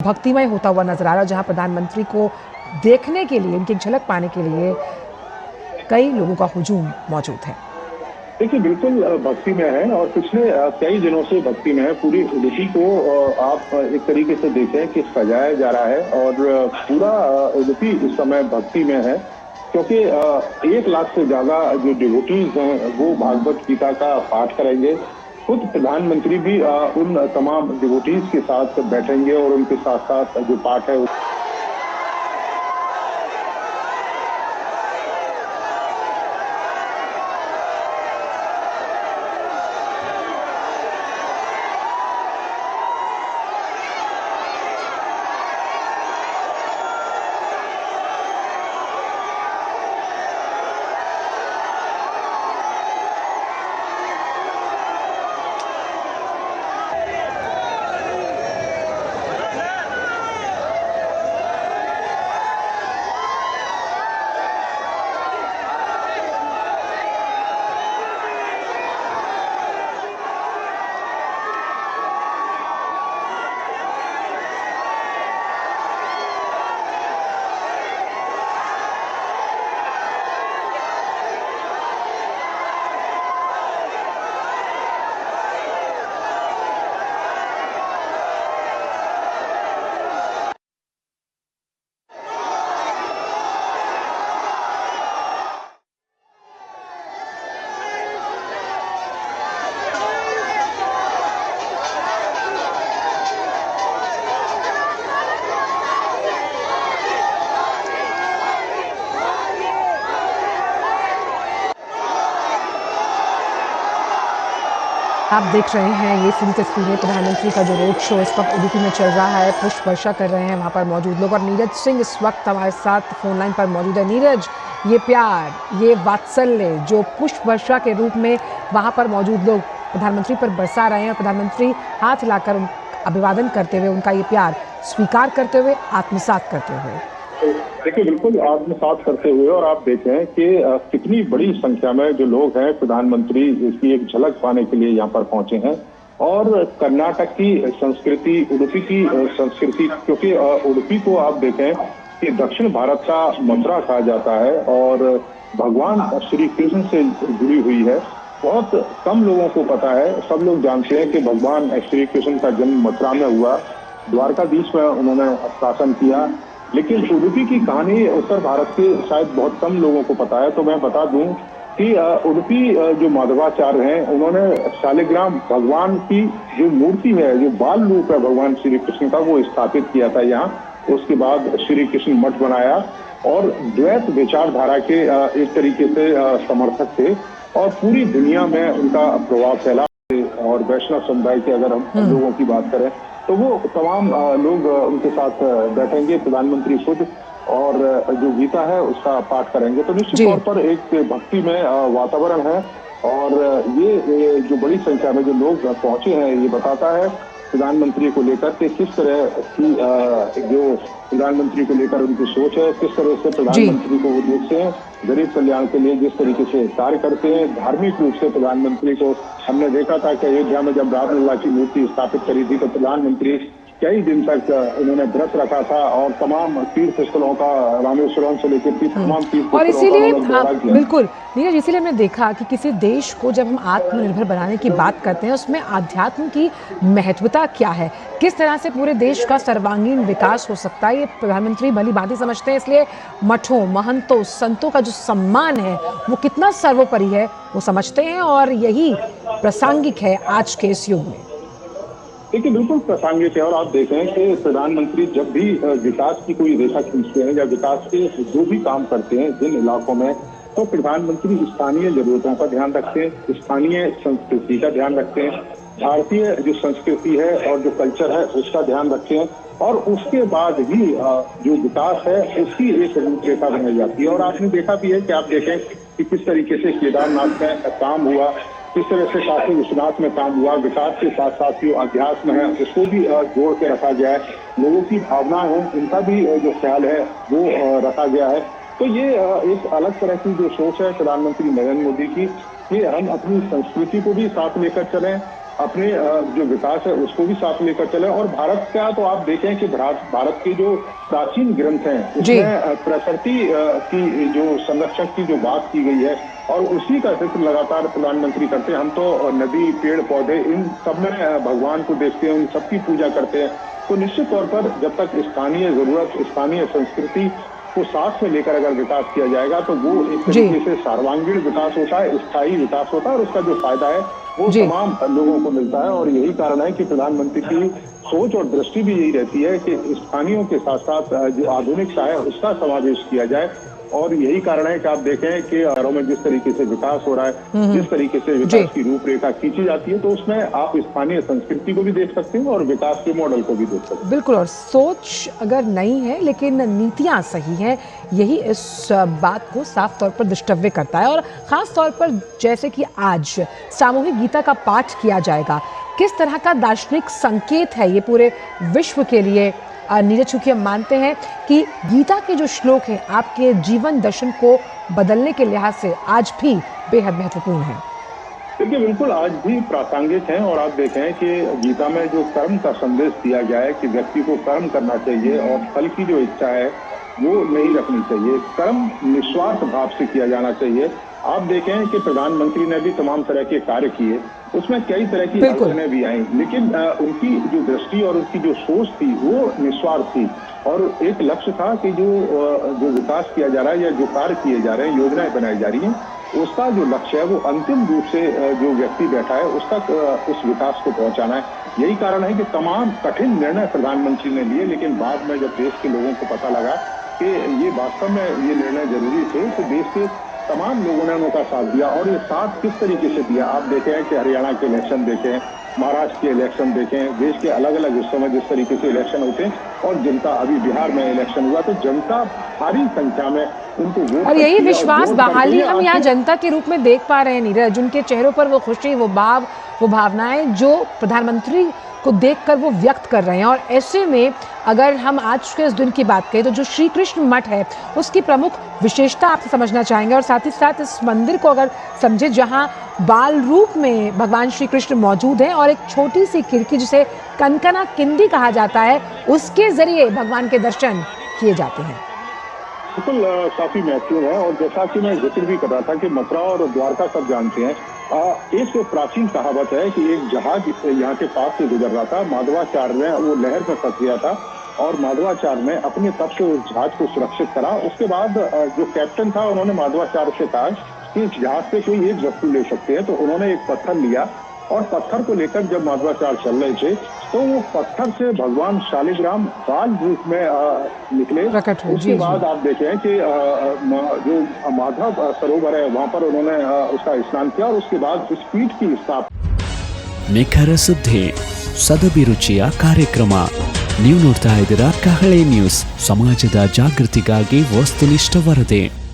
भक्तिमय होता हुआ नजर आ रहा है, जहां प्रधानमंत्री को देखने के लिए, उनकी झलक पाने के लिए कई लोगों का हुजूम मौजूद है। देखिए, बिल्कुल भक्ति में है और पिछले कई दिनों से भक्ति में है। पूरी उडुपी को आप एक तरीके से देखें कि सजाया जा रहा है और पूरा उडुपी इस समय भक्ति में है, क्योंकि 1 लाख से ज्यादा जो डिवोटीज हैं वो भागवत गीता का पाठ करेंगे। खुद प्रधानमंत्री भी उन तमाम डिवोटीज के साथ बैठेंगे और उनके साथ साथ जो पाठ है आप देख रहे हैं ये पूरी तस्वीरें प्रधानमंत्री का जो रोड शो इस वक्त उडुपी में चल रहा है, पुष्प वर्षा कर रहे हैं वहां पर मौजूद लोग। और नीरज सिंह इस वक्त हमारे साथ फोन लाइन पर मौजूद है। नीरज, ये प्यार, ये वात्सल्य जो पुष्प वर्षा के रूप में वहां पर मौजूद लोग प्रधानमंत्री पर बरसा रहे हैं और प्रधानमंत्री हाथ हिलाकर अभिवादन करते हुए उनका ये प्यार स्वीकार करते हुए, आत्मसात करते हुए। देखिए, बिल्कुल आत्मसात करते हुए। और आप देखें कि कितनी बड़ी संख्या में जो लोग हैं प्रधानमंत्री इसकी एक झलक पाने के लिए यहाँ पर पहुंचे हैं। और कर्नाटक की संस्कृति, उडुपी की संस्कृति, क्योंकि उडुपी को आप देखें कि दक्षिण भारत का मथुरा कहा जाता है और भगवान श्री कृष्ण से जुड़ी हुई है। बहुत कम लोगों को पता है, सब लोग जानते हैं कि भगवान श्री कृष्ण का जन्म मथुरा में हुआ, द्वारकाधीश में उन्होंने शासन किया। लेकिन उडुपी की कहानी उत्तर भारत के शायद बहुत कम लोगों को पता है। तो मैं बता दूं कि उडुपी जो माधवाचार्य हैं, उन्होंने शालिग्राम भगवान की जो मूर्ति है, जो बाल रूप है भगवान श्री कृष्ण का, वो स्थापित किया था यहाँ। उसके बाद श्री कृष्ण मठ बनाया और द्वैत विचारधारा के एक तरीके से समर्थक थे और पूरी दुनिया में उनका प्रभाव फैला। और वैष्णव समुदाय के अगर हम लोगों की बात करें तो वो तमाम लोग उनके साथ बैठेंगे, प्रधानमंत्री खुद, और जो गीता है उसका पाठ करेंगे। तो निश्चित तौर पर एक भक्ति में वातावरण है। और ये जो बड़ी संख्या में जो लोग पहुंचे हैं, ये बताता है प्रधानमंत्री को लेकर के किस तरह की जो प्रधानमंत्री को लेकर उनकी सोच है, किस तरह से प्रधानमंत्री को वो देखते हैं, गरीब कल्याण के लिए जिस तरीके से कार्य करते हैं। धार्मिक रूप से प्रधानमंत्री को हमने देखा था कि अयोध्या में जब रामलला की मूर्ति स्थापित करी थी तो प्रधानमंत्री कई दिन तक उन्होंने व्रत रखा था और तमाम तीर्थ स्थलों का, रामेश्वरम से लेकर तमाम तीर्थ और इसीलिए बिल्कुल नीरज, इसीलिए हमने देखा कि किसी देश को जब हम आत्मनिर्भर बनाने की बात करते हैं उसमें आध्यात्म की महत्वता क्या है, किस तरह से पूरे देश का सर्वांगीण विकास हो सकता है, ये प्रधानमंत्री भली भांति समझते हैं। इसलिए मठों, महंतों, संतों का जो सम्मान है वो कितना सर्वोपरि है वो समझते हैं और यही प्रासंगिक है आज के इस युग में। देखिए, बिल्कुल प्रासंगिक है। और आप देखें कि प्रधानमंत्री जब भी विकास की कोई रेखा खींचते हैं या विकास के जो भी काम करते हैं जिन इलाकों में, तो प्रधानमंत्री स्थानीय जरूरतों का ध्यान रखते हैं, स्थानीय संस्कृति का ध्यान रखते हैं, भारतीय जो संस्कृति है और जो कल्चर है उसका ध्यान रखते हैं। और उसके बाद ही जो विकास है उसकी एक रूपरेखा बनाई जाती है। और आपने देखा भी है कि आप देखें कि किस तरीके से केदारनाथ में काम हुआ, किस तरह से काशी विश्वनाथ में काम हुआ। विकास के साथ साथ जो अध्यात्म है उसको भी जोड़ के रखा गया है, लोगों की भावनाएं हैं उनका भी जो ख्याल है वो रखा गया है। तो ये एक अलग तरह की जो सोच है प्रधानमंत्री नरेंद्र मोदी की कि हम अपनी संस्कृति को भी साथ लेकर चलें अपने जो विकास है उसको भी साथ लेकर चले। और भारत का तो आप देखें कि भारत के जो प्राचीन ग्रंथ हैं उसमें प्रकृति की जो संरक्षण की जो बात की गई है और उसी का जिक्र लगातार प्रधानमंत्री करते हैं। हम तो नदी, पेड़, पौधे इन सब में भगवान को देखते हैं, उन सबकी पूजा करते हैं। तो निश्चित तौर पर जब तक स्थानीय जरूरत, स्थानीय संस्कृति को साथ में लेकर अगर विकास किया जाएगा तो वो एक तरीके से सर्वांगीण विकास होता है, स्थायी विकास होता है और उसका जो फायदा है वो तमाम लोगों को मिलता है। और यही कारण है कि प्रधानमंत्री की सोच और दृष्टि भी यही रहती है कि स्थानीयों के साथ साथ जो आधुनिकता है उसका समावेश किया जाए। और यही कारण है कि आप देखें कि शहरों में जिस तरीके से विकास हो रहा है, जिस तरीके से विकास की रूपरेखा खींची जाती है, तो उसमें आप स्थानीय संस्कृति को भी देख सकते हैं और विकास के मॉडल को भी देख सकते हैं। बिल्कुल, और सोच अगर नहीं है लेकिन नीतियां सही हैं, यही इस बात को साफ तौर पर दृष्टव्य करता है। और खास तौर पर जैसे कि आज सामूहिक गीता का पाठ किया जाएगा, किस तरह का दार्शनिक संकेत है ये पूरे विश्व के लिए। नीरज, चूंकि हम मानते हैं कि गीता के जो श्लोक हैं आपके जीवन दर्शन को बदलने के लिहाज से आज भी बेहद महत्वपूर्ण है। देखिए, बिल्कुल आज भी प्रासंगिक हैं। और आप देखें कि गीता में जो कर्म का संदेश दिया गया है कि व्यक्ति को कर्म करना चाहिए और फल की जो इच्छा है वो नहीं रखनी चाहिए, कर्म निस्वार्थ भाव से किया जाना चाहिए। आप देखें कि प्रधानमंत्री ने भी तमाम तरह के कार्य किए, उसमें कई तरह की अड़चनें भी आई, लेकिन उनकी जो दृष्टि और उनकी जो सोच थी वो निस्वार्थ थी। और एक लक्ष्य था कि जो विकास किया जा रहा है या जो कार्य किए जा रहे हैं, योजनाएं बनाई जा रही हैं, उसका जो लक्ष्य है वो अंतिम रूप से जो व्यक्ति बैठा है उस तक उस विकास को पहुंचाना है। यही कारण है कि तमाम कठिन निर्णय प्रधानमंत्री ने लिए, लेकिन बाद में जब देश के लोगों को पता लगा कि ये वास्तव में ये निर्णय जरूरी थे, तो देश के तमाम लोगों ने उनका साथ दिया। और ये साथ किस तरीके से दिया, आप देखें कि हरियाणा के इलेक्शन देखें, महाराष्ट्र के इलेक्शन देखें, देश के अलग अलग हिस्सों में जिस तरीके से इलेक्शन होते हैं, और जनता, अभी बिहार में इलेक्शन हुआ तो जनता भारी संख्या में उनको वोट, और यही विश्वास बहाली हम यहाँ जनता के रूप में देख पा रहे हैं नीरज। उनके चेहरों पर वो खुशी, वो भाव, वो भावनाएं जो प्रधानमंत्री को देखकर वो व्यक्त कर रहे हैं। और ऐसे में अगर हम आज के इस दिन की बात करें तो जो श्री कृष्ण मठ है उसकी प्रमुख विशेषता आपसे समझना चाहेंगे, और साथ ही साथ इस मंदिर को अगर समझे जहां बाल रूप में भगवान श्री कृष्ण मौजूद हैं और एक छोटी सी खिड़की जिसे कनकना किंदी कहा जाता है, उसके जरिए भगवान के दर्शन किए जाते हैं। बिल्कुल काफी महत्वपूर्ण है। और जैसा कि मैं जिक्र भी कर रहा था कि मथुरा और द्वारका सब जानते हैं, एक प्राचीन कहावत है कि एक जहाज यहाँ के पास से गुजर रहा था, माधवाचार्य ने वो लहर में फंस गया था और माधवाचार्य ने अपने तप से उस जहाज को सुरक्षित करा। उसके बाद जो कैप्टन था उन्होंने माधवाचार्य से कहा कि इस जहाज से कोई एक वस्तु ले सकते हैं, तो उन्होंने एक पत्थर लिया और पत्थर को लेकर जब माधवाचार्य चल रहे थे तो वो पत्थर से भगवान शालिग्राम बाल रूप में निकले। उसके बाद आप देखें कि जो माधव सरोवर है वहां पर उन्होंने उसका स्नान किया और उसके बाद उस पीठ की स्थापना। ನಿಖರ ಸುದ್ದಿ, ಸದಭಿರುಚಿಯ ಕಾರ್ಯಕ್ರಮ. ನೀವು ನೋಡ್ತಾ ಇದ್ದೀರಾ ಕಹಳೆ ನ್ಯೂಸ್, ಸಮಾಜದ ಜಾಗೃತಿಗಾಗಿ ವಸ್ತುನಿಷ್ಠ ವರದಿ.